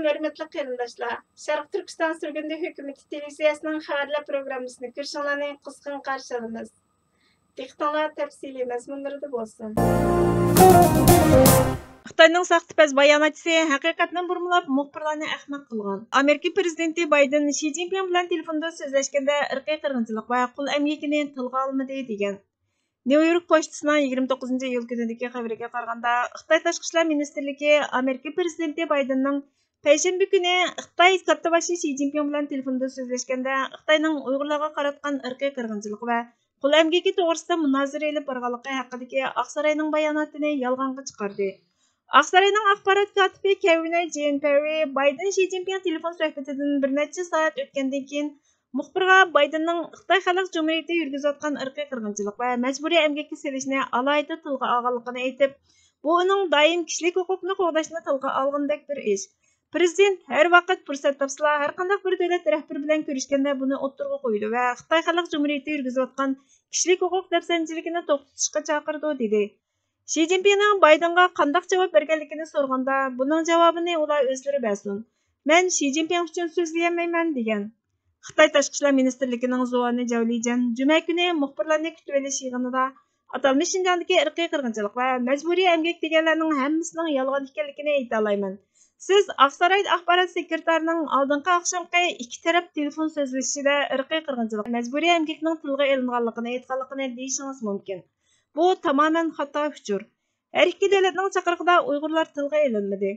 Assalamu hörmetli qarindoshlar. Sharq Turkiston Surgundi hukumati televiziyasining xabarlar programmasini ko'rishinglarni qizg'in qarshi olamiz. Diqqatinglar tafsiliy mazmunlarida bo'lsin. Xitoyning saxtipaz bayonotchisi haqiqatni burmilab muxbirlarni ahmoq qilgan. Amerika prezidenti Bayden Xi Jinping bilan telefonda so'zlashganda irqiy qirg'inchilik va qul emgakini tilga olmadi degan. New York pochtasining 29-iyul kunidagi xabariga qaraganda, Xitoy Tashqi ishlar ministrligi Amerika prezidenti Baydenning payshanba kuni Xitoy kattabashi Xi Jinping bilan telefonda so'zlashganda, Xitoyning Uyg'urlarga qaratgan irqiy qirg'inchilik va qul emgaki to'g'risida munozara olib borganligi haqidagi Oqsaroyning bayonotini yolg'onga chiqardi. Oqsaroyning axborot kotibi Kevin Jean-Pierre Bayden Xi Jinping telefon suhbatidan bir necha soat o'tgandan keyin muxbirga Baydenning Xitoy Xalq Cumhuriyati yurgizayotgan irqiy qirg'inchilik va majburiy emgakka selishni alohida tilga olganligini aytib, bu uning doim kishilik huquqni qo'g'dashni tilga olgandek bir ish. Prezident har vaqt fursat topsa, har qanday bir davlat rahbari bilan ko'rishganda buni o'ttirg'a qo'ydi va Xitoy Xalq Cumhuriyati yurgizayotgan kishilik huquq dafsanchiligini to'xtatishga chaqirdi dedi. Xi Jinpingning Baydenga qanday javob berganligini so'raganda, buning javobini ular o'zlari bersin. Men Xi Jinping uchun so'zlayolmayman degan. Xitoy Tashqi ishlar ministrligining Zuani Javlijan juma kuni muxbirlarni kutib olish yig'inida atalmish Shinjondagi irqiy qirg'inchilik va majburiy emgak deganlarning hammasining yolg'on ekanligini ayta olmayman. Siz Oqsaroy axborot sekretarining oldingi oqshomgi ikki taraf telefon so'zlashishida irqiy qirg'inchilik, majburiy emgakning tilga ilinganligini aytganligini deyishingiz mumkin. Bu tamamen xato uchur. Her ikki davlatning chaqirig'ida Uyg'urlar tilga ilinmadi.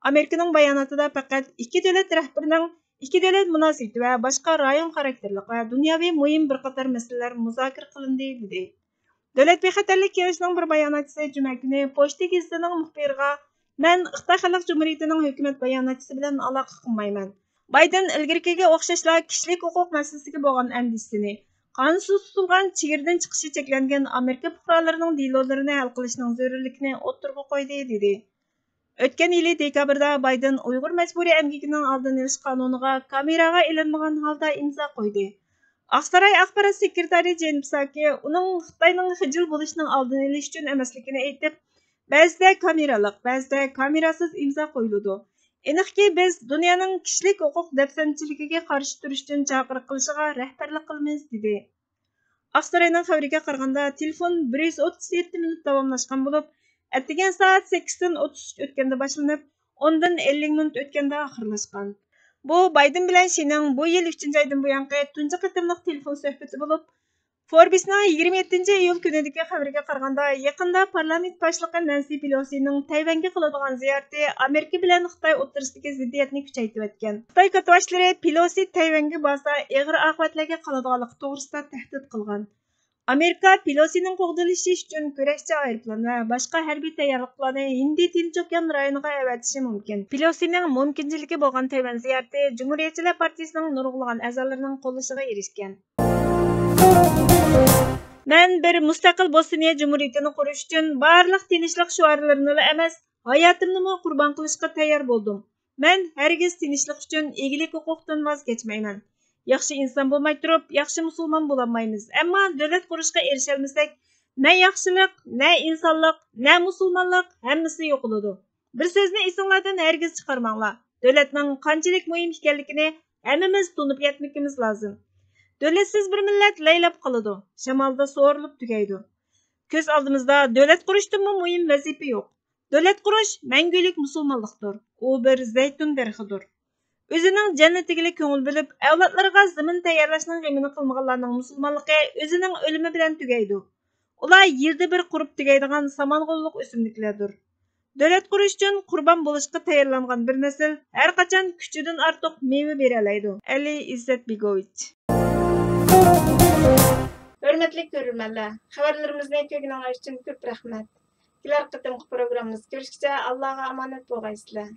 Amerikaning bayonotida faqat ikki davlat rahbarining ikki davlat munosabati va boshqa rayon xarakterli va dunyoviy muhim bir qator masalalar muzokara qilindi dedi. Davlat bexatarlik kengashining bir bayonotchisi juma kuni Pochta gazetining muxbiriga "Men Xitoy Xalq Cumhuriyatining hukumat bayonotchisi bilan aloqa qilmayman. Bayden ilgarikiga o'xshashla kishilik huquq masalasiga bo'lgan andisini, qanunsuz tutilgan chegaradan chiqishi cheklangan Amerika fuqarolarining delolarini hal qilishning zarurligini o'ttirg'a qo'ydi" dedi. O'tgan yili dekabrda Bayden Uyg'ur majburiy emgakining oldini olish qonuniga kameraga ilinmagan holda imzo qo'ydi. Oqsaroy axborot sekretari Jen Psaki uning Xitoyning xijil bo'lishining oldini olish uchun emasligini aytib, ba'zida kameralik, ba'zida kamerasiz imzo qo'yiladi. Aniqki, biz dunyoning kishilik huquq dafsanchiligiga qarshi turishdan chaqiriq qilishiga rahbarlik qilamiz dedi. Oqsaroyning xabariga qaraganda, telefon 137 minut davomlashgan bo'lib, atdigan soat 8dan 33 o'tganda boshlanib, 10dan 50 minut o'tganda oxirlashgan. Bu Bayden bilan Xining bu yil 3-oydan buyangi tunji qatimliq telefon suhbati bo'lib, Forbes'ning 27-iyul kunidagi xabariga qaraganda, yaqinda parlament boshlig'i Nancy Pelosi'ning Tayvanga qiladigan ziyorati Amerika bilan Xitoy o'rtasidagi ziddiyatni kuchaytirib o'tgan. Xitoy katibashlari Pelosi Tayvanga borsa, og'ir oqibatlarga qoladiganligi to'g'risida tahdid qilgan. Amerika Pelosining qo'g'dilishi uchun kurashchi aeroplan va boshqa harbiy tayyorgarliklarni Hindi Tinch okean rayoniga avatishi mumkin. Pelosining mumkinchiligi bo'lgan Tayvan ziyorati Cumhuriyetchilar partiyasining nurg'ulg'an a'zolarining qo'llashiga erishgan. Men bir mustaqil Bosniya Cumhuriyetini qurish uchun barliq tinchlik shuarlarini emas, hayotimni qurbon qilishga tayyor bo'ldim. Men hargiz tinchlik uchun egilik huquqdan voz kechmayman. Yaxshi inson bo'lmay turib, yaxshi musulmon bo'lolmaymiz. Ammo davlat qurishga erisha olmasak, ne yaxshilik, ne insonlik, ne musulmonlik hammasi yo'qoladi. Bir so'zni esinglardan hargiz chiqarmanglar. Davlatning qanchalik muhim ekanligini hammamiz tunib yetmikimiz lozim. Davlatsiz bir millat laylab qoladi. Shamolda so'rilib tugaydi. Ko'z oldimizda davlat qurishdan muhim vazifa yo'q. Davlat qurish mangulik musulmonlikdir. U bir zaytun daraxidir. O'zining jannatiga ko'ngil bilib, avlodlarga zamin tayyorlashning g'amini qilmaganlarning musulmonligi o'zining o'limi bilan tugaydi. Ular yerda bir qurib tugaydigan samong'ulliq o'simliklardir. Davlat qurish uchun qurbon bo'lishga tayyorlangan bir nasl har qachon kuchidan ortiq meva bera oladi. Ali Izzatbegovich. Hörmetli ko'ruvchilar, xabarlarimizni ko'rganingiz uchun ko'p rahmat. Kelar qatimki programmamizda ko'rishguncha Allohga omonat bo'lgaysizlar.